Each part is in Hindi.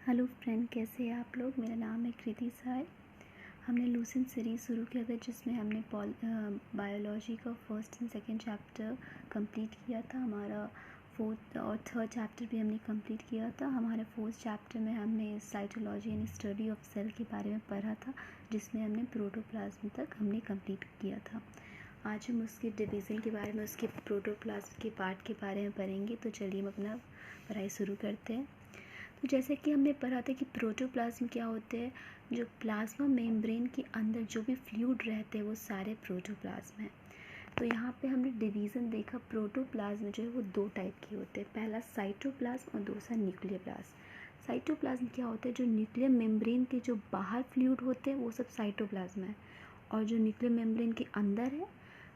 हेलो फ्रेंड, कैसे हैं आप लोग। मेरा नाम है कृति साय। हमने लूसेंट सीरीज़ शुरू किया था जिसमें हमने बायोलॉजी का first and second chapter complete किया था। हमारा फोर्थ और थर्ड चैप्टर भी हमने कंप्लीट किया था। हमारे फोर्थ चैप्टर में हमने साइटोलॉजी यानी स्टडी ऑफ सेल के बारे में पढ़ा था, जिसमें हमने प्रोटोप्लाज्म तक हमने कंप्लीट किया था। आज हम उसके डिवीज़न के बारे में, उसके प्रोटोप्लाज्म के पार्ट के बारे में पढ़ेंगे। तो चलिए हम अपना पढ़ाई शुरू करते हैं। तो जैसे कि हमने पढ़ा था कि प्रोटोप्लाज्म क्या होते हैं, जो प्लाज्मा मेम्ब्रेन के अंदर जो भी फ्लूइड रहते हैं वो सारे प्रोटोप्लाज्म हैं। तो यहाँ पे हमने डिवीज़न देखा, प्रोटोप्लाज्म जो है वो दो टाइप के होते हैं, पहला साइटोप्लाज्म और दूसरा न्यूक्लियोप्लाज्म। साइटोप्लाज्म क्या होता है, जो न्यूक्लियर मेम्ब्रेन के जो बाहर फ्लूइड होते हैं वो सब साइटोप्लाज्म है, और जो न्यूक्लियर मेम्ब्रेन के अंदर है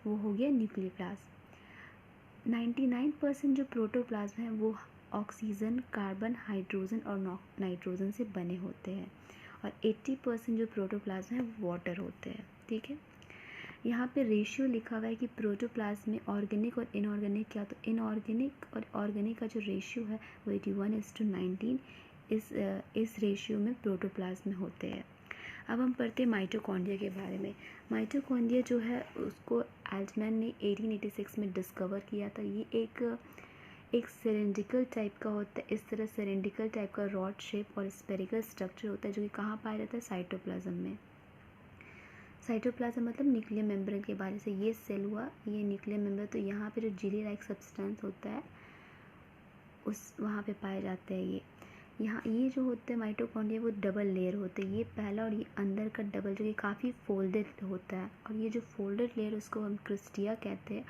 वो हो गया न्यूक्लियोप्लाज्म। 99% जो प्रोटोप्लाज्म है वो ऑक्सीजन, कार्बन, हाइड्रोजन और नाइट्रोजन से बने होते हैं, और 80% जो प्रोटोप्लाज्म है वो वाटर होते हैं। ठीक है, यहाँ पे रेशियो लिखा हुआ है कि प्रोटोप्लाज्म में ऑर्गेनिक और इनऑर्गेनिक क्या, तो इनऑर्गेनिक और ऑर्गेनिक का जो रेशियो है वो 81:19 इस रेशियो में प्रोटोप्लाज्म में होते हैं। अब हम पढ़ते हैं माइटोकॉन्ड्रिया के बारे में। माइटोकॉन्ड्रिया जो है उसको एल्टमैन ने 1886 में डिस्कवर किया था। ये एक सिलेंड्रिकल टाइप का होता है। इस तरह सिलेंड्रिकल टाइप का रॉड शेप और स्पेरिकल स्ट्रक्चर होता है, जो कि कहाँ पाया जाता है, साइटोप्लाज्म में। साइटोप्लाज्म मतलब न्यूक्लियर मेम्ब्रेन के बारे से। ये सेल हुआ, ये न्यूक्लियर मेम्ब्रेन। तो यहाँ पे जो जेली लाइक सब्सटेंस होता है उस वहाँ पे पाए जाते हैं। यहाँ ये जो होते हैं माइटोकॉन्ड्रिया वो डबल लेयर होते हैं, ये पहला और ये अंदर का डबल, जो कि काफ़ी फोल्डेड होता है। और ये जो फोल्डेड लेयर उसको हम क्रिस्टिया कहते हैं,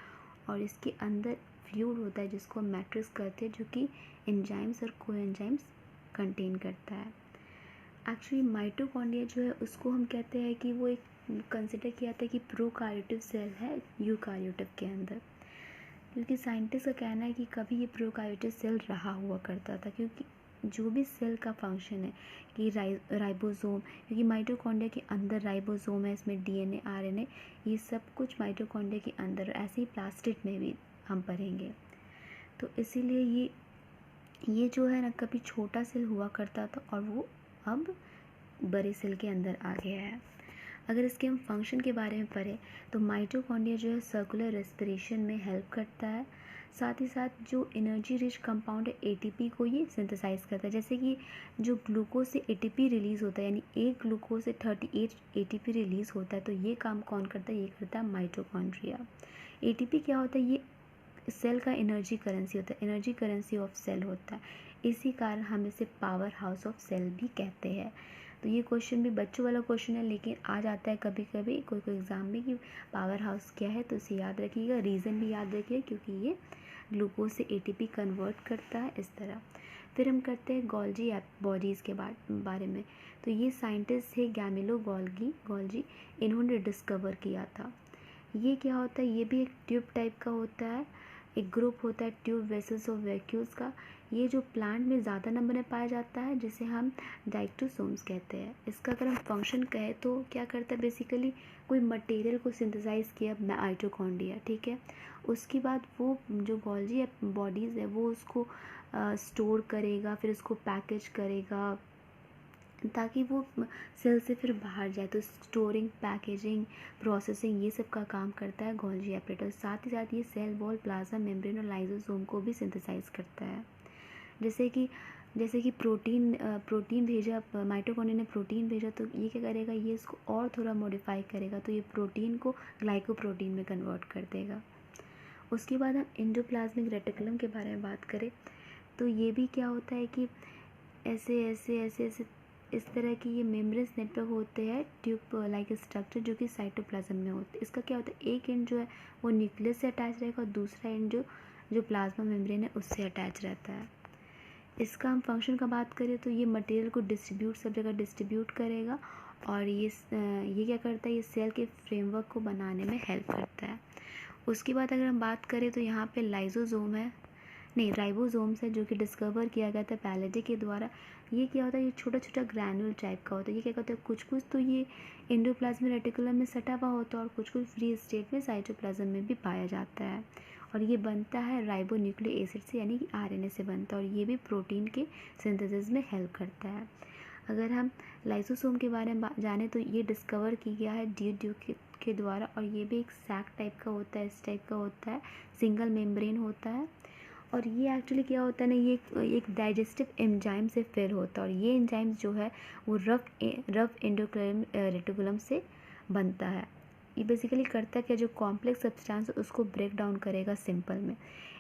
और इसके अंदर फ्लूइड होता है जिसको हम मैट्रिक्स कहते हैं, जो कि एंजाइम्स और कोएंजाइम्स कंटेन करता है। एक्चुअली माइटोकॉन्ड्रिया जो है उसको हम कहते हैं कि वो एक कंसिडर किया जाता है कि प्रोकार्योटिव सेल है यूकार्योटिव के अंदर, क्योंकि साइंटिस्ट का कहना है कि कभी ये प्रोकार्योटिव सेल रहा हुआ करता था। क्योंकि जो भी सेल का फंक्शन है कि राइबोसोम, क्योंकि माइटोकॉन्ड्रिया के अंदर राइबोसोम है, इसमें डीएनए, आरएनए, ये सब कुछ माइटोकॉन्ड्रिया के अंदर। ऐसे ही प्लास्टिड में भी हम पढ़ेंगे। तो इसीलिए ये जो है ना, कभी छोटा सेल हुआ करता था और वो अब बड़े सेल के अंदर आ गया है। अगर इसके हम फंक्शन के बारे में पढ़ें तो माइटोकॉन्ड्रिया जो है सर्कुलर रेस्पिरेशन में हेल्प करता है। साथ ही साथ जो एनर्जी रिच कंपाउंड है एटीपी को ये सिंथेसाइज करता है। जैसे कि जो ग्लूकोज से एटीपी रिलीज़ होता है, यानी एक ग्लूकोज से 38 एटीपी रिलीज़ होता है, तो ये काम कौन करता है, ये करता है माइटोकॉन्ड्रिया। एटीपी क्या होता है, ये सेल का एनर्जी करेंसी होता है, एनर्जी करेंसी ऑफ सेल होता है। इसी कारण हम इसे पावर हाउस ऑफ सेल भी कहते हैं। तो ये क्वेश्चन भी बच्चों वाला क्वेश्चन है, लेकिन आ जाता है कभी कभी कोई एग्ज़ाम में कि पावर हाउस क्या है, तो इसे याद रखिएगा। रीज़न भी याद रखिएगा, क्योंकि ये ग्लूकोज से एटीपी कन्वर्ट करता है इस तरह। फिर हम करते हैं गोल्जी बॉडीज़ के बारे में। तो ये साइंटिस्ट थे गैमिलो गोल्जी, इन्होंने डिस्कवर किया था। ये क्या होता है, ये भी एक ट्यूब टाइप का होता है, एक ग्रुप होता है ट्यूब वेसल्स ऑफ वैक्यूल्स का। ये जो प्लांट में ज़्यादा नंबर में पाया जाता है, जिसे हम डाइक्टोसोम्स कहते हैं। इसका अगर हम फंक्शन कहें तो क्या करता है, बेसिकली कोई मटेरियल को सिंथेसाइज किया माइटोकॉन्ड्रिया, ठीक है। उसके बाद वो जो गोल्जी बॉडीज़ है वो उसको स्टोर करेगा, फिर उसको पैकेज करेगा ताकि वो सेल से फिर बाहर जाए। तो स्टोरिंग, पैकेजिंग, प्रोसेसिंग, ये सब का काम करता है गोल्जी एपरेटस। साथ ही साथ ये सेल वॉल, प्लाज्मा मेम्ब्रेन और लाइसोसोम को भी सिंथेसाइज करता है। जैसे कि प्रोटीन भेजा, माइटोकॉन्ड्रिया ने प्रोटीन भेजा, तो ये क्या करेगा, ये इसको और थोड़ा मॉडिफाई करेगा, तो ये प्रोटीन को ग्लाइकोप्रोटीन में कन्वर्ट कर देगा। उसके बाद हम एंडोप्लाज्मिक रेटिकुलम के बारे में बात करें तो ये भी क्या होता है कि ऐसे इस तरह की ये मेम्ब्रेन्स नेटवर्क होते हैं, ट्यूब लाइक स्ट्रक्चर, जो कि साइटोप्लाज्म में होते हैं। इसका क्या होता है, एक एंड जो है वो न्यूक्लियस से अटैच रहेगा और दूसरा एंड जो प्लाज्मा मेम्ब्रेन है उससे अटैच रहता है। इसका हम फंक्शन का बात करें तो ये मटेरियल को सब जगह डिस्ट्रीब्यूट करेगा, और ये क्या करता है, ये सेल के फ्रेमवर्क को बनाने में हेल्प करता है। उसके बाद अगर हम बात करें तो यहाँ पे राइबोसोम्स है, जो कि डिस्कवर किया गया था पैलेडे के द्वारा। ये क्या होता है, ये छोटा छोटा ग्रैन्यूल टाइप का होता है। ये क्या करता है, कुछ तो ये एंडोप्लाज्मिक रेटिकुलम में सटा हुआ होता है, और कुछ फ्री स्टेट में साइटोप्लाज्म में भी पाया जाता है। और ये बनता है राइबोन्यूक्लिक एसिड से, यानी कि आरएनए से बनता है, और ये भी प्रोटीन के सिंथेसिस में हेल्प करता है। अगर हम लाइसोसोम के बारे में जाने तो ये डिस्कवर किया गया है ड्यूक के द्वारा, और ये भी एक सैक टाइप का होता है, इस टाइप का होता है, सिंगल मेम्ब्रेन होता है। और ये एक्चुअली क्या होता है ना, ये एक डाइजेस्टिव एंजाइम से फिल होता है, और ये एंजाइम जो है वो रफ एंडोक्राइन रेटिकुलम से बनता है। ये बेसिकली करता है कि जो कॉम्प्लेक्स सब्सटेंस है उसको ब्रेक डाउन करेगा सिंपल में।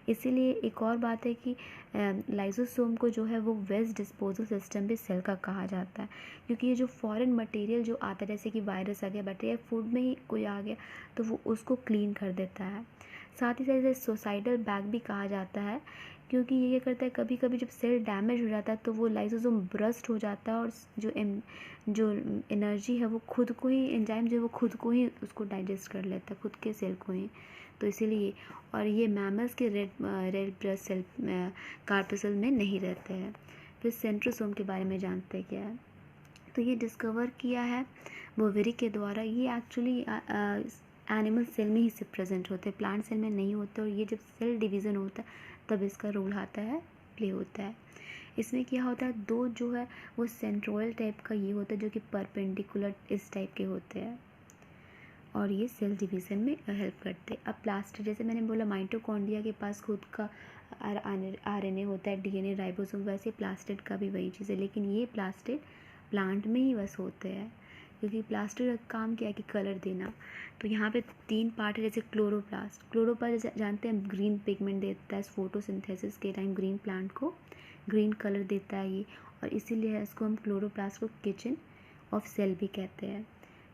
इसीलिए एक और बात है कि लाइसोसोम को जो है वो वेस्ट डिस्पोजल सिस्टम भी सेल का कहा जाता है, क्योंकि ये जो फॉरेन मटेरियल जो आता है, जैसे कि वायरस आ गया, बैक्टीरिया, फूड में ही कोई आ गया, तो वो उसको क्लीन कर देता है। साथ ही साथ इसे सोसाइटल बैग भी कहा जाता है, क्योंकि ये करता है कभी कभी जब सेल डैमेज हो जाता है तो वो लाइसोसोम ब्रस्ट हो जाता है, और जो एनर्जी है वो खुद को ही, एंजाइम जो है वो खुद को ही उसको डाइजेस्ट कर लेता है, खुद के सेल को ही। तो इसीलिए, और ये मैमल्स के रेड ब्लड सेल कार्पेसल में नहीं रहते हैं। फिर सेंट्रोसोम के बारे में जानते हैं क्या है, तो ये डिस्कवर किया है बोवेरी के द्वारा। ये एक्चुअली एनिमल सेल में ही से प्रेजेंट होते हैं, प्लांट सेल में नहीं होते, और ये जब सेल डिवीज़न होता है तब इसका रोल आता है, प्ले होता है। इसमें क्या होता है, दो जो है वो सेंट्रोइड टाइप का ये होता है, जो कि परपेंडिकुलर इस टाइप के होते हैं, और ये सेल डिवीज़न में हेल्प करते हैं। अब प्लास्टिड, जैसे मैंने बोला माइटोकॉन्ड्रिया के पास खुद का आरएनए होता है, डीएनए, राइबोसोम, वैसे प्लास्टिड का भी वही चीज़ है, लेकिन ये प्लास्टिड प्लांट में ही बस होते हैं, क्योंकि प्लास्टिड का काम क्या है कि कलर देना। तो यहाँ पे 3 पार्ट है, जैसे क्लोरोप्लास्ट जानते हैं ग्रीन पिगमेंट देता है, फोटोसिंथेसिस के टाइम ग्रीन प्लांट को ग्रीन कलर देता है ये, और इसीलिए इसको हम क्लोरोप्लास्ट को किचन ऑफ सेल भी कहते हैं।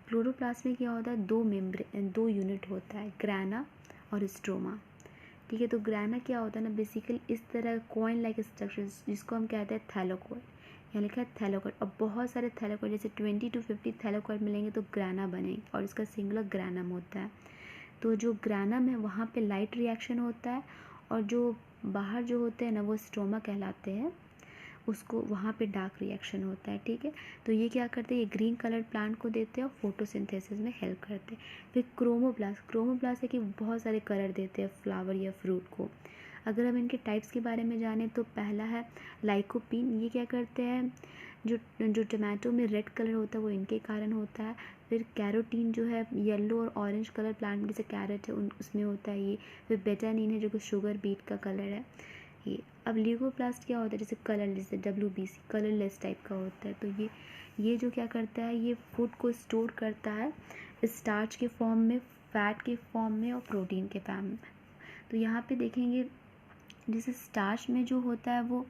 क्लोरोप्लास्ट में क्या होता है, दो यूनिट होता है, ग्राना और स्ट्रोमा। ठीक है, तो ग्राना क्या होता है ना, बेसिकली इस तरह कॉइन लाइक स्ट्रक्चर, जिसको हम कहते हैं थैलोकॉइड, यहाँ लिखा है थैलोकॉइड। अब बहुत सारे थैलोकॉइड, जैसे 20 to 50 थैलोकॉइड मिलेंगे तो ग्राना बनेंगे, और इसका सिंगुलर ग्रानम होता है। तो जो ग्रानम है वहाँ पे लाइट रिएक्शन होता है, और जो बाहर जो होते हैं ना वो स्ट्रोमा कहलाते हैं, उसको वहाँ पे डार्क रिएक्शन होता है। ठीक है, तो ये क्या करते हैं, ये ग्रीन कलर प्लांट को देते हैं और फोटोसिंथेसिस में हेल्प करते हैं। फिर क्रोमोप्लास्ट है कि बहुत सारे कलर देते हैं फ्लावर या फ्रूट को। अगर हम इनके टाइप्स के बारे में जानें तो पहला है लाइकोपीन, ये क्या करते हैं, जो टमाटो में रेड कलर होता है वो इनके कारण होता है। फिर कैरोटीन जो है येलो और ऑरेंज कलर प्लांट में, जैसे कैरेट है उसमें होता है ये। फिर बेटानीन है जो कि शुगर बीट का कलर है ये। अब ल्यूकोप्लास्ट क्या होता है, जैसे कलर, जैसे WBC कलरलेस टाइप का होता है। तो ये जो क्या करता है, ये फूड को स्टोर करता है स्टार्च के फॉर्म में, फैट के फॉर्म में, और प्रोटीन के फॉर्म में। तो यहाँ पे देखेंगे जैसे स्टार्च में जो होता है वो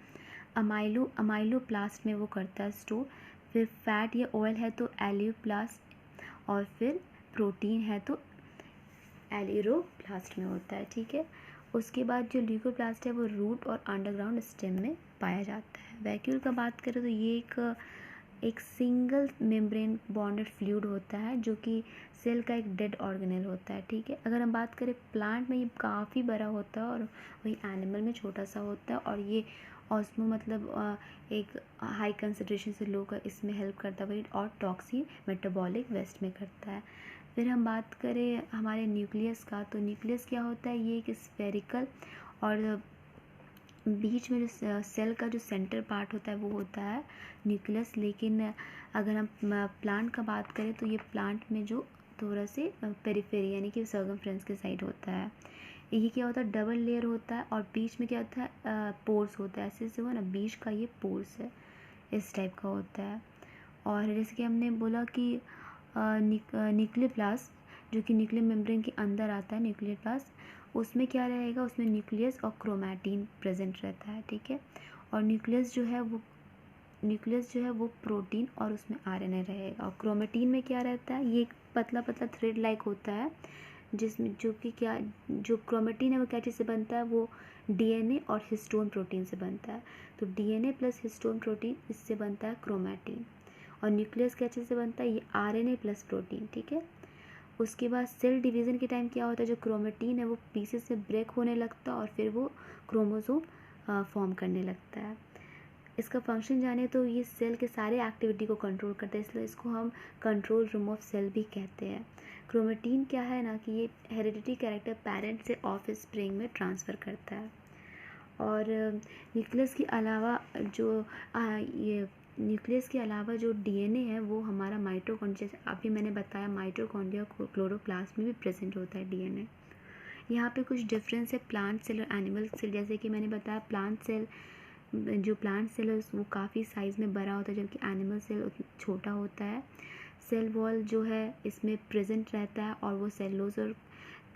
अमाइलोप्लास्ट में वो करता है स्टोर। फिर फैट या ऑयल है तो एलियोप्लास्ट, और फिर प्रोटीन है तो एलिरोप्लास्ट में होता है। ठीक है, उसके बाद जो ल्यूकोप्लास्ट है वो रूट और अंडरग्राउंड स्टेम में पाया जाता है। वैक्यूल का बात करें तो ये एक सिंगल मेम्ब्रेन बॉन्डेड फ्लूइड होता है, जो कि सेल का एक डेड ऑर्गेनेल होता है। ठीक है, अगर हम बात करें प्लांट में ये काफ़ी बड़ा होता है, और वही एनिमल में छोटा सा होता है, और ये ऑस्मो मतलब एक हाई कंसनट्रेशन से लो का इसमें हेल्प करता है वही, और टॉक्सी मेटाबॉलिक वेस्ट में करता है। फिर हम बात करें हमारे न्यूक्लियस का, तो न्यूक्लियस क्या होता है, ये एक स्फेरिकल, और बीच में जो सेल का जो सेंटर पार्ट होता है वो होता है न्यूक्लियस। लेकिन अगर हम प्लांट का बात करें तो ये प्लांट में जो थोड़ा से पेरिफेरी यानी कि सर्कमफ्रेंस के साइड होता है, ये क्या होता है, डबल लेयर होता है, और बीच में क्या होता है, पोर्स होता है, ऐसे से हुआ ना, बीच का ये पोर्स है, इस टाइप का होता है। और जैसे कि हमने बोला कि न्यूक्लियोप्लास्ट जो कि न्यूक्लियर मेम्ब्रेन के अंदर आता है, न्यूक्लियोप्लास्ट, उसमें क्या रहेगा, उसमें न्यूक्लियस और क्रोमैटिन प्रेजेंट रहता है। ठीक है, और न्यूक्लियस जो है वो प्रोटीन और उसमें आरएनए रहेगा। और क्रोमैटिन में क्या रहता है, ये एक पतला पतला थ्रेड लाइक होता है, जिसमें जो क्रोमैटिन है वो क्या चीज़ से बनता है, वो डीएनए और हिस्टोन प्रोटीन से बनता है। तो डीएनए प्लस हिस्टोन प्रोटीन, इससे बनता है क्रोमैटिन। और न्यूक्लियस क्या चीज़ से बनता है, ये आरएनए प्लस प्रोटीन। ठीक है, उसके बाद सेल डिवीज़न के टाइम क्या होता है, जो क्रोमैटिन है वो पीसेस में ब्रेक होने लगता है, और फिर वो क्रोमोसोम फॉर्म करने लगता है। इसका फंक्शन जाने तो ये सेल के सारे एक्टिविटी को कंट्रोल करता है, इसलिए इसको हम कंट्रोल रूम ऑफ सेल भी कहते हैं। क्रोमेटिन क्या है ना कि ये हेरिडिटी कैरेक्टर पेरेंट से ऑफ स्प्रिंग में ट्रांसफ़र करता है। और न्यूक्लियस के अलावा ये न्यूक्लियस के अलावा जो डीएनए है वो हमारा माइटोकॉन्ड्रिया, जैसे अभी मैंने बताया माइटोकॉन्ड्रिया क्लोरोप्लास्ट में भी प्रेजेंट होता है डीएनए। यहाँ पे कुछ डिफरेंस है प्लांट सेल और एनिमल सेल। जैसे कि मैंने बताया प्लांट सेल है वो काफ़ी साइज़ में बड़ा होता है, जबकि एनिमल सेल छोटा होता है। सेल वॉल जो है इसमें प्रेजेंट रहता है और वो सेलुलोज और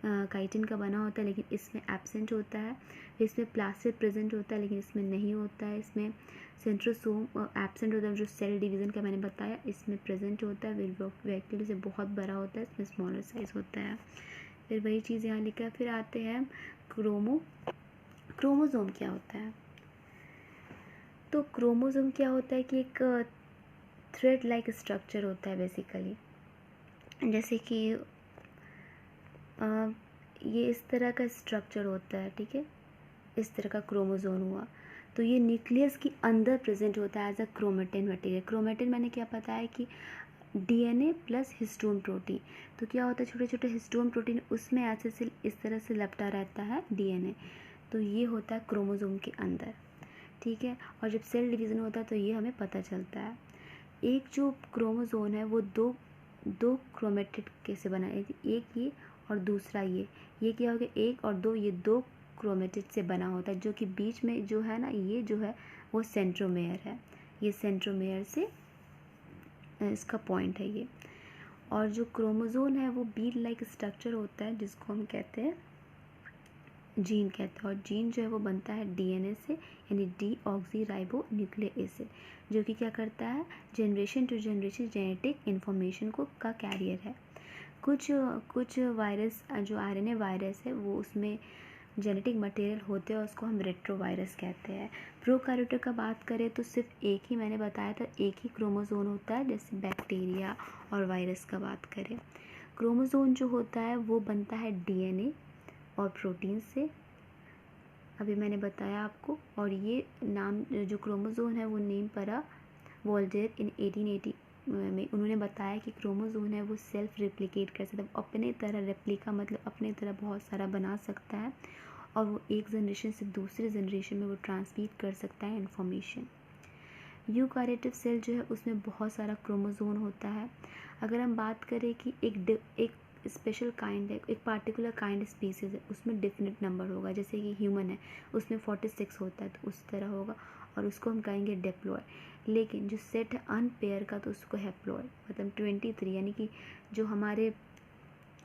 काइटिन का बना होता है, लेकिन इसमें एब्सेंट होता है। इसमें प्लास्टिड प्रेजेंट होता है, लेकिन इसमें नहीं होता है। इसमें सेंट्रोसोम एब्सेंट होता है, जो सेल डिवीज़न का मैंने बताया इसमें प्रेजेंट होता है। वैक्यूल से बहुत बड़ा होता है, इसमें स्मॉलर साइज़ होता है। फिर वही चीज़ यहाँ लिखा है। फिर आते हैं क्रोमोसोम क्या होता है। तो क्रोमोसोम क्या होता है कि एक थ्रेड लाइक स्ट्रक्चर होता है बेसिकली। जैसे कि ये इस तरह का स्ट्रक्चर होता है, ठीक है, इस तरह का क्रोमोसोम हुआ। तो ये न्यूक्लियस के अंदर प्रेजेंट होता है as a chromatin material. Chromatin मैंने क्या पता है कि डीएनए प्लस हिस्टोन प्रोटीन। तो क्या होता है छोटे छोटे हिस्टोन प्रोटीन उसमें ऐसे से इस तरह से लपटा रहता है डीएनए। तो ये होता है क्रोमोसोम के अंदर, ठीक है। और जब सेल डिवीज़न होता है तो ये हमें पता चलता है। एक जो क्रोमोसोम है वो दो क्रोमेटिड कैसे बना है, एक ये और दूसरा ये क्या हो गया, एक और दो, ये दो क्रोमेटिड से बना होता है, जो कि बीच में जो है ना ये जो है वो सेंट्रोमेयर है। ये सेंट्रोमेयर से इसका पॉइंट है ये। और जो क्रोमोसोम है वो बीड लाइक स्ट्रक्चर होता है जिसको हम कहते हैं जीन कहते हैं। और जीन जो है वो बनता है डीएनए से, यानी डीऑक्सी राइबो न्यूक्लिक एसिड, जो कि क्या करता है generation to generation genetic information का कैरियर है। कुछ वायरस जो आरएनए वायरस है वो उसमें जेनेटिक मटेरियल होते हैं और उसको हम रेट्रोवायरस कहते हैं। प्रोकार्योटा का बात करें तो सिर्फ एक ही मैंने बताया था, एक ही क्रोमोसोम होता है। जैसे बैक्टीरिया और वायरस का बात करें, क्रोमोसोम जो होता है वो बनता है डीएनए और प्रोटीन से, अभी मैंने बताया आपको। और ये नाम जो क्रोमोसोम है वो नेम पड़ा वॉल्टेयर इन 1880 में। उन्होंने बताया कि क्रोमोसोम है वो सेल्फ रिप्लिकेट कर सकता है, अपने तरह रेप्लिका मतलब अपने तरह बहुत सारा बना सकता है, और वो एक जनरेशन से दूसरे जनरेशन में वो ट्रांसमिट कर सकता है इन्फॉर्मेशन। यूकारियोटिक सेल जो है उसमें बहुत सारा क्रोमोसोम होता है। अगर हम बात करें कि एक स्पेशल काइंड है, एक पार्टिकुलर काइंड स्पीसीज है, उसमें डिफिनेट नंबर होगा। जैसे कि ह्यूमन है उसमें 46 होता है, तो उस तरह होगा, और उसको हम कहेंगे डिप्लॉयड। लेकिन जो सेट है अनपेयर का तो उसको हैप्लॉयड, मतलब 23, यानी कि जो हमारे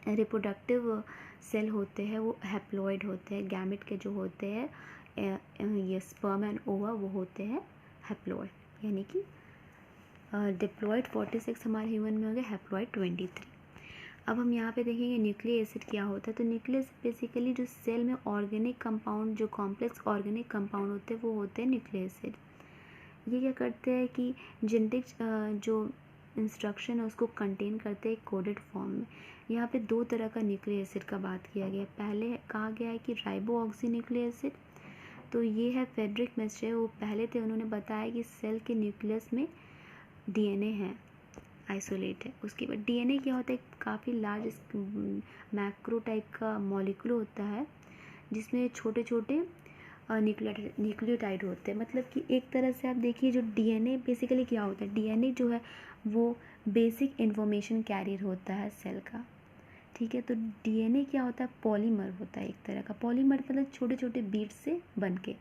रिप्रोडक्टिव सेल होते हैं वो हैप्लॉयड होते हैं। गैमेट के जो होते हैं ये स्पर्म एंड ओवा वो होते हैं हैप्लॉयड, यानी कि डिप्लॉयड 46 हमारे ह्यूमन में हो गया, हैप्लॉयड 23। अब हम यहाँ पे देखेंगे न्यूक्लिक एसिड क्या होता है। तो न्यूक्लिक एसिड बेसिकली जो सेल में ऑर्गेनिक कंपाउंड, जो कॉम्प्लेक्स ऑर्गेनिक कंपाउंड होते हैं वो होते हैं न्यूक्लिक एसिड। ये क्या करते हैं कि जेनेटिक जो इंस्ट्रक्शन है उसको कंटेन करते हैं कोडेड फॉर्म में। यहाँ पे दो तरह का न्यूक्लिक एसिड का बात किया गया है। पहले कहा गया है कि राइबो ऑक्सी न्यूक्लिक एसिड, तो ये है फेडरिक मेस्टर, वो पहले थे, उन्होंने बताया कि सेल के न्यूक्लियस में डीएनए है, आइसोलेट है। उसके बाद डीएनए क्या होता है, काफ़ी लार्ज मैक्रो टाइप का मॉलिक्यूल होता है जिसमें छोटे छोटे न्यूक्लियोटाइड होते हैं। मतलब कि एक तरह से आप देखिए जो डीएनए बेसिकली क्या होता है, डीएनए जो है वो बेसिक इन्फॉर्मेशन कैरियर होता है सेल का, ठीक है। तो डीएनए क्या होता है, पॉलीमर होता है एक तरह का। पॉलीमर मतलब छोटे छोटे बीट से बन के,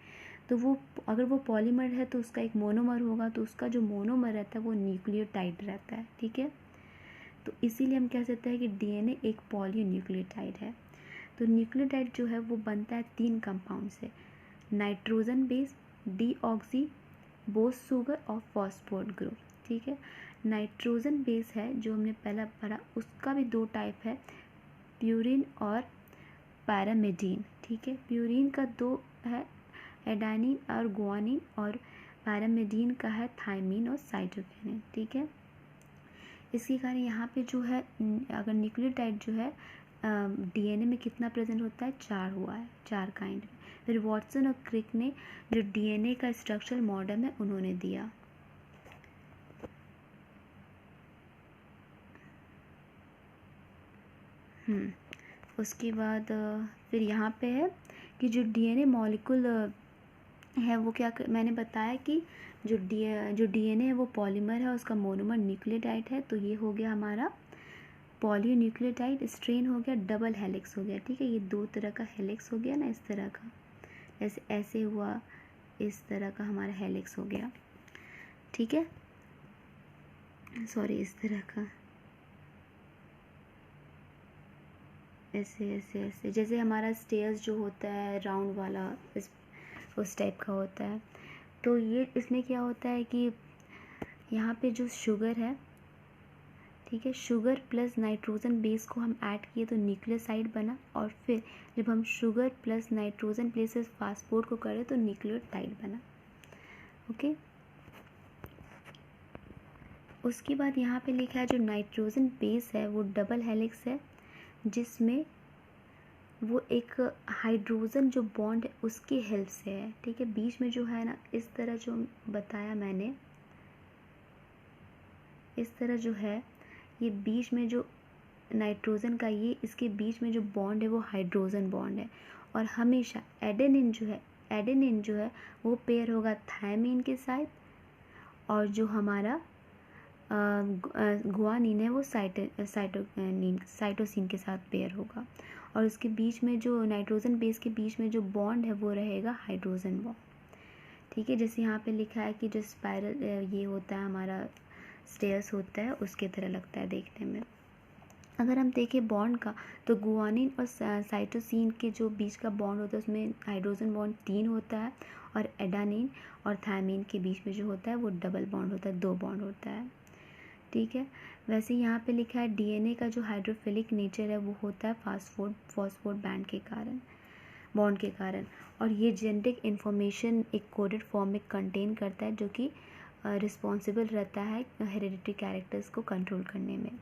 तो वो अगर वो पॉलीमर है तो उसका एक मोनोमर होगा, तो उसका जो मोनोमर रहता है वो न्यूक्लियोटाइड रहता है, ठीक है। तो इसीलिए हम कह सकते हैं कि डीएनए एक पॉलीन्यूक्लियोटाइड है। तो न्यूक्लियोटाइड जो है वो बनता है 3 कंपाउंड से, nitrogen base, deoxy Bose sugar और फॉस्फोर ग्रुप, ठीक है। नाइट्रोजन बेस है जो हमने पहला पढ़ा, उसका भी 2 टाइप है, प्यूरिन और पैरामिडीन, ठीक है। प्यूरिन का 2 है, एडानिन और गुआनिन, और पैरामिडीन का है थायमिन और साइटोकिनिन, ठीक है। इसके कारण यहाँ पे जो है अगर न्यूक्लियोटाइड जो है डीएनए में कितना प्रेजेंट होता है, 4 हुआ है, 4 काइंड में। फिर वॉटसन और क्रिक ने जो डीएनए का स्ट्रक्चरल मॉडल है उन्होंने दिया। उसके बाद फिर यहाँ पे है कि जो डीएनए मॉलिक्यूल है वो क्या मैंने बताया कि जो डीएनए है वो पॉलीमर है, उसका मोनोमर न्यूक्लियोटाइड है। तो ये हो गया हमारा पॉलीन्यूक्लियोटाइड, स्ट्रेन हो गया, डबल हेलिक्स हो गया। ठीक है, ये 2 तरह का हेलिक्स हो गया ना, इस तरह का, जैसे ऐसे हुआ, इस तरह का हमारा हेलिक्स हो गया। ठीक है, सॉरी, इस तरह का, ऐसे ऐसे ऐसे, जैसे हमारा स्टेयर्स जो होता है राउंड वाला, उस टाइप का होता है। तो ये इसमें क्या होता है कि यहाँ पे जो शुगर है, ठीक है, शुगर प्लस नाइट्रोजन बेस को हम ऐड किए तो न्यूक्लियोसाइड बना, और फिर जब हम शुगर प्लस नाइट्रोजन प्लेसेस फास्फोर्ड को करें तो न्यूक्लियोटाइड बना। ओके, उसके बाद यहाँ पे लिखा है जो नाइट्रोजन बेस है वो डबल हेलिक्स है, जिसमें वो एक हाइड्रोजन जो बॉन्ड है उसकी हेल्प से है। ठीक है, बीच में जो है ना, इस तरह जो बताया मैंने, इस तरह जो है, ये बीच में जो नाइट्रोजन का, ये इसके बीच में जो बॉन्ड है वो हाइड्रोजन बॉन्ड है। और हमेशा एडेनिन जो है वो पेयर होगा थायमीन के साथ, और जो हमारा गुआनिन है वो साइटोसिन के साथ पेयर होगा। और उसके बीच में जो नाइट्रोजन बेस के बीच में जो बॉन्ड है वो रहेगा हाइड्रोजन बॉन्ड। ठीक है, जैसे यहाँ पे लिखा है कि जो स्पाइरल ये होता है हमारा स्टेयर्स होता है, उसके तरह लगता है देखने में। अगर हम देखें बॉन्ड का, तो गुआनिन और साइटोसिन के जो बीच का बॉन्ड होता है उसमें हाइड्रोजन बॉन्ड 3 होता है, और एडानिन और थायमीन के बीच में जो होता है वो डबल बॉन्ड होता है, 2 बॉन्ड होता है। ठीक है, वैसे यहाँ पे लिखा है डीएनए का जो हाइड्रोफिलिक नेचर है वो होता है फॉस्फोड बॉन्ड के कारण, और ये जेनेटिक इन्फॉर्मेशन एक कोडेड फॉर्म में कंटेन करता है, जो कि रिस्पॉन्सिबल रहता है हेरिडिटरी कैरेक्टर्स को कंट्रोल करने में।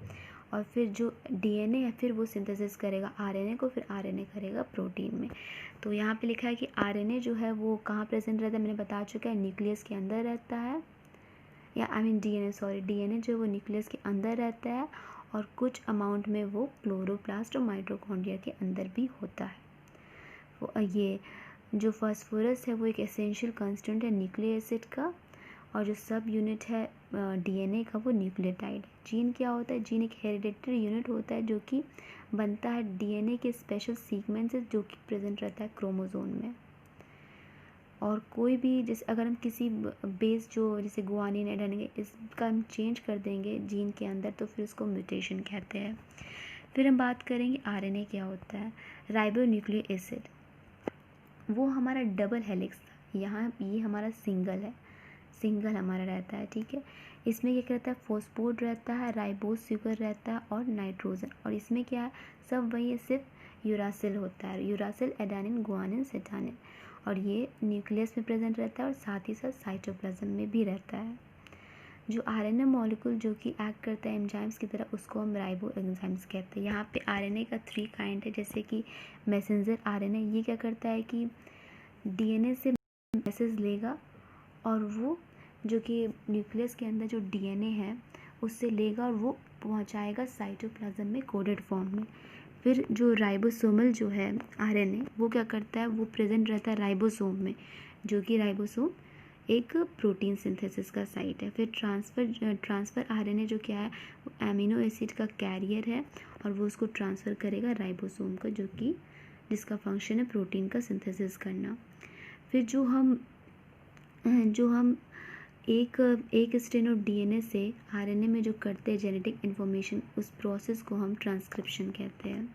और फिर जो डीएनए है फिर वो सिंथेसिस करेगा आरएनए को, फिर आरएनए करेगा प्रोटीन में। तो यहाँ पे लिखा है कि आरएनए जो है वो कहाँ प्रेजेंट रहता है, मैंने बता चुका है, न्यूक्लियस के अंदर रहता है, या डीएनए जो है वो न्यूक्लियस के अंदर रहता है, और कुछ अमाउंट में वो क्लोरोप्लास्ट और माइटोकॉन्ड्रिया के अंदर भी होता है। वो ये जो फास्फोरस है वो एक एसेंशियल कांस्टेंट है न्यूक्लिक एसिड का, और जो सब यूनिट है डीएनए का वो न्यूक्लियोटाइड है। जीन क्या होता है, जीन एक हेरिडिटरी यूनिट होता है जो कि बनता है डीएनए के स्पेशल सीक्वेंसेस जो कि प्रेजेंट रहता है क्रोमोसोम में। और कोई भी, जैसे अगर हम किसी बेस जो जैसे गुआनिन एडेनिन इसका हम चेंज कर देंगे जीन के अंदर तो फिर उसको म्यूटेशन कहते हैं। फिर हम बात करेंगे आरएनए क्या होता है। राइबोन्यूक्लिक एसिड वो हमारा डबल हेलिक्स था, यहाँ ये हमारा सिंगल हमारा रहता है। ठीक है, इसमें क्या रहता है, फॉस्फोड रहता है, राइबोज शुगर रहता है, और नाइट्रोजन, और इसमें क्या है, सब वही है, सिर्फ यूरासिल होता है, यूरासिल एडेनिन गुआनिन सेटानिन, और ये न्यूक्लियस में प्रेजेंट रहता है और साथ ही साथ साइटोप्लाज्म में भी रहता है। जो आरएनए मॉलिक्यूल जो कि एक्ट करता है एंजाइम्स की तरह उसको हम राइबो एंजाइम्स कहते हैं। यहाँ पे आरएनए का 3 काइंड है, जैसे कि मैसेंजर आरएनए, ये क्या करता है कि डीएनए से मैसेज लेगा और वो जो कि न्यूक्लियस के अंदर जो डीएनए है उससे लेगा और वो पहुँचाएगा साइटोप्लाज्म में कोडेड फॉर्म में। फिर जो राइबोसोमल जो है आरएनए वो क्या करता है, वो प्रेजेंट रहता है राइबोसोम में, जो कि राइबोसोम एक प्रोटीन सिंथेसिस का साइट है। फिर ट्रांसफ़र आरएनए जो क्या है, एमिनो एसिड का कैरियर है और वो उसको ट्रांसफ़र करेगा राइबोसोम को, जिसका फंक्शन है प्रोटीन का सिंथेसिस करना। फिर जो हम एक स्ट्रेन ऑफ डीएनए से आरएनए में जो करते हैं जेनेटिक इन्फॉर्मेशन, उस प्रोसेस को हम ट्रांसक्रिप्शन कहते हैं।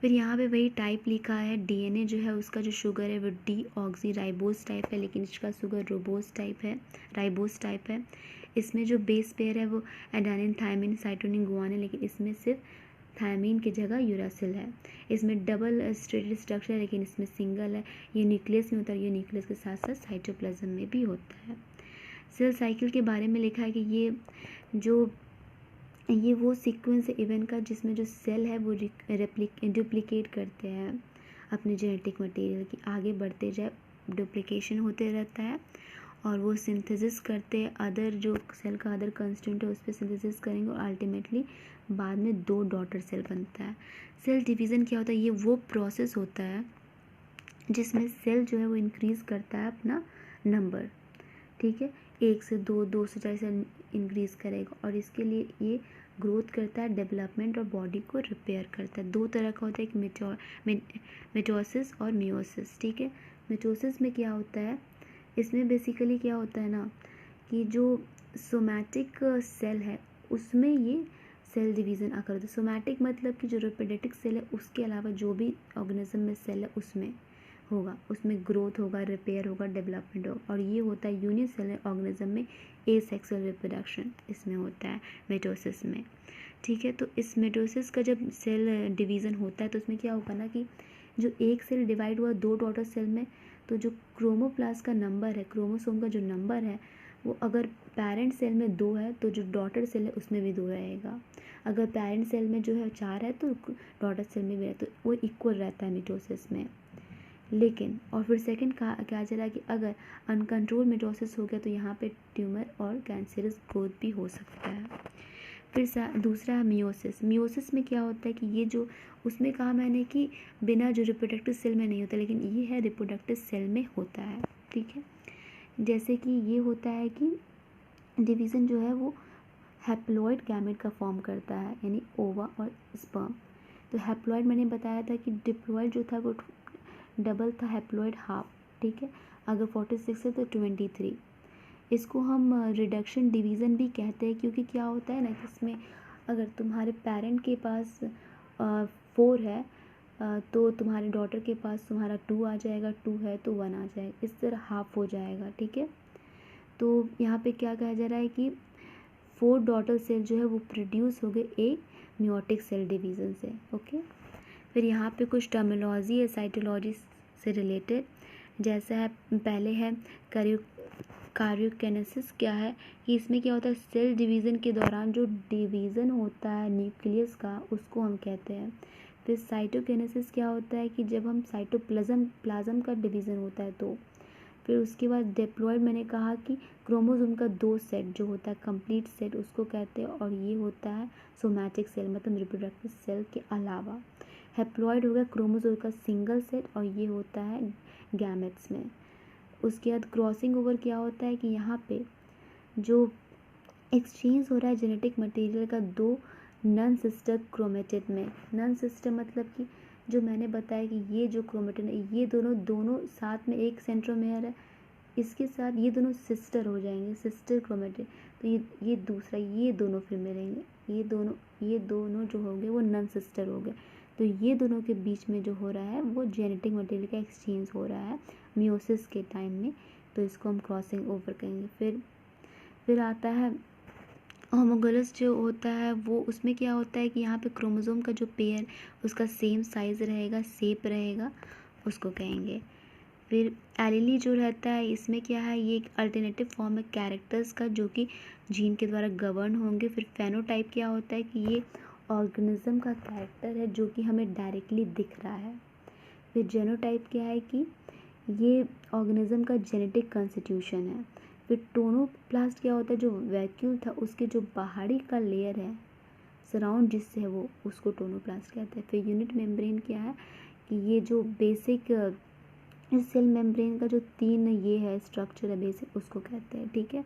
फिर यहाँ पे वही टाइप लिखा है, डीएनए जो है उसका जो शुगर है वो डीऑक्सी राइबोज टाइप है, लेकिन इसका शुगर राइबोज टाइप है। इसमें जो बेस पेयर है वो एडेनिन थायमिन साइटोनिन गुआनिन, लेकिन इसमें सिर्फ थायमिन की जगह यूरासिल है। इसमें डबल स्ट्रेटेड स्ट्रक्चर है लेकिन इसमें सिंगल है। ये न्यूक्लियस में होता है, ये न्यूक्लियस के साथ साथ साइटोप्लाज्म में भी होता है। सेल साइकिल के बारे में लिखा है कि ये वो सीक्वेंस है इवेंट का जिसमें जो सेल है वो डुप्लीकेट करते हैं अपने जेनेटिक मटेरियल की, आगे बढ़ते जाए, डुप्लीकेशन होते रहता है और वो सिंथेसिस करते हैं, अदर जो सेल का अदर कंस्टिट्यूएंट है उस पर सिंथेसिस करेंगे और अल्टीमेटली बाद में 2 डॉटर सेल बनता है। सेल डिवीज़न क्या होता है? ये वो प्रोसेस होता है जिसमें सेल जो है वो इंक्रीज़ करता है अपना नंबर, ठीक है, 1 से 2, 2 से 4 से इंक्रीज़ करेगा, और इसके लिए ये ग्रोथ करता है, डेवलपमेंट और बॉडी को रिपेयर करता है। 2 तरह का होता है, एक मिटोसिस और मियोसिस, ठीक है। मिटोसिस में क्या होता है, इसमें बेसिकली क्या होता है ना कि जो सोमैटिक सेल है उसमें ये सेल डिवीज़न अकर होता है। सोमैटिक मतलब कि जो रिप्रोडक्टिव सेल है उसके अलावा जो भी ऑर्गेनिज्म में सेल है उसमें होगा, उसमें ग्रोथ होगा, रिपेयर होगा, डेवलपमेंट होगा, और ये होता है यूनिसेलुलर ऑर्गेनिज्म में एसेक्सुअल रिप्रोडक्शन इसमें होता है मिटोसिस में, ठीक है। तो इस मिटोसिस का जब सेल डिवीज़न होता है तो उसमें क्या होगा ना कि जो एक सेल डिवाइड हुआ 2 डॉटर सेल में, तो जो क्रोमोप्लास्ट का नंबर है, क्रोमोसोम का जो नंबर है वो अगर पेरेंट सेल में 2 है तो जो डॉटर सेल है उसमें भी 2 रहेगा। अगर पेरेंट सेल में जो है 4 है तो डॉटर सेल में भी है, तो वो इक्वल रहता है मिटोसिस में। लेकिन और फिर सेकंड क्या चला कि अगर अनकंट्रोल मिटोसिस हो गया तो यहाँ पे ट्यूमर और कैंसरस ग्रोथ भी हो सकता है। फिर दूसरा है मियोसिस। मियोसिस में क्या होता है कि ये जो उसमें कहा मैंने कि बिना जो रिप्रोडक्टिव सेल में नहीं होता, लेकिन ये है रिप्रोडक्टिव सेल में होता है, ठीक है। जैसे कि ये होता है कि डिवीज़न जो है वो हैप्लॉइड गैमेट का फॉर्म करता है, यानी ओवा और स्पर्म। तो हैप्लॉइड मैंने बताया था कि डिप्लॉइड जो था वो डबल था, हैप्लॉइड हाफ, ठीक है। अगर 46 है तो 23। इसको हम रिडक्शन डिवीज़न भी कहते हैं, क्योंकि क्या होता है ना कि इसमें अगर तुम्हारे पेरेंट के पास 4 है तो तुम्हारे डॉटर के पास तुम्हारा 2 आ जाएगा, 2 है तो 1 आ जाएगा, इस तरह हाफ हो जाएगा, ठीक है। तो यहाँ पे क्या कहा जा रहा है कि 4 डॉटर सेल जो है वो प्रोड्यूस हो गए एक मियोटिक सेल डिवीज़न से, ओके। फिर यहाँ पे कुछ टर्मिनोलॉजी है साइटोलॉजी से रिलेटेड, जैसा है पहले है कार्योकाइनेसिस। क्या है कि इसमें क्या होता है, सेल डिवीज़न के दौरान जो डिवीज़न होता है न्यूक्लियस का उसको हम कहते हैं। फिर साइटोकाइनेसिस क्या होता है कि जब हम प्लाज्म का डिवीज़न होता है तो। फिर उसके बाद डिप्लॉइड मैंने कहा कि क्रोमोसोम का 2 सेट जो होता है कंप्लीट सेट उसको कहते हैं, और ये होता है सोमैटिक सेल मतलब रिप्रोडक्टिव सेल के अलावा। हैप्लॉइड हो गया क्रोमोसोम का सिंगल सेट, और ये होता है गैमेट्स में। उसके बाद क्रॉसिंग ओवर क्या होता है कि यहाँ पे जो एक्सचेंज हो रहा है जेनेटिक मटेरियल का 2 नॉन सिस्टर क्रोमेटिड में। नॉन सिस्टर मतलब कि जो मैंने बताया कि ये जो क्रोमेटिन है ये दोनों साथ में एक सेंट्रोमेयर है, इसके साथ ये दोनों सिस्टर हो जाएंगे, सिस्टर क्रोमेटिन। तो ये दूसरा, ये दोनों फिर मिलेंगे, ये दोनों जो हो गए वो नॉन सिस्टर हो गए। तो ये दोनों के बीच में जो हो रहा है वो जेनेटिक मटेरियल का एक्सचेंज हो रहा है मियोसिस के टाइम में, तो इसको हम क्रॉसिंग ओवर कहेंगे। फिर आता है होमोगलस जो होता है वो, उसमें क्या होता है कि यहाँ पे क्रोमोसोम का जो पेयर उसका सेम साइज़ रहेगा, शेप रहेगा, उसको कहेंगे। फिर एलीली जो रहता है इसमें क्या है, ये एक अल्टरनेटिव फॉर्म है कैरेक्टर्स का जो कि जीन के द्वारा गवर्न होंगे। फिर फेनोटाइप क्या होता है कि ये ऑर्गेनिज्म का कैरेक्टर है जो कि हमें डायरेक्टली दिख रहा है। फिर जेनोटाइप क्या है कि ये ऑर्गेनिज्म का जेनेटिक कॉन्स्टिट्यूशन है। फिर टोनोप्लास्ट क्या होता है, जो वैक्यूल था उसके जो बाहरी का लेयर है सराउंड जिससे है वो, उसको टोनोप्लास्ट कहते हैं। फिर यूनिट मेम्ब्रेन क्या है कि ये जो बेसिक सेल मेम्ब्रेन का जो 3 ये है स्ट्रक्चर है बेसिक, उसको कहते हैं, ठीक है।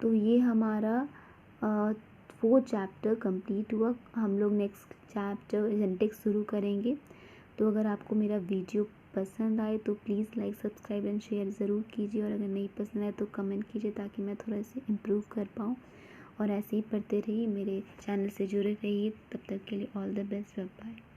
तो ये हमारा 4 चैप्टर कंप्लीट हुआ। हम लोग नेक्स्ट चैप्टर जेनेटिक्स शुरू करेंगे। तो अगर आपको मेरा वीडियो पसंद आए तो please like, subscribe and share ज़रूर कीजिए, और अगर नहीं पसंद आए तो कमेंट कीजिए ताकि मैं थोड़ा सा इम्प्रूव कर पाऊँ। और ऐसे ही पढ़ते रहिए, मेरे चैनल से जुड़े रहिए। तब तक के लिए all the best, bye bye.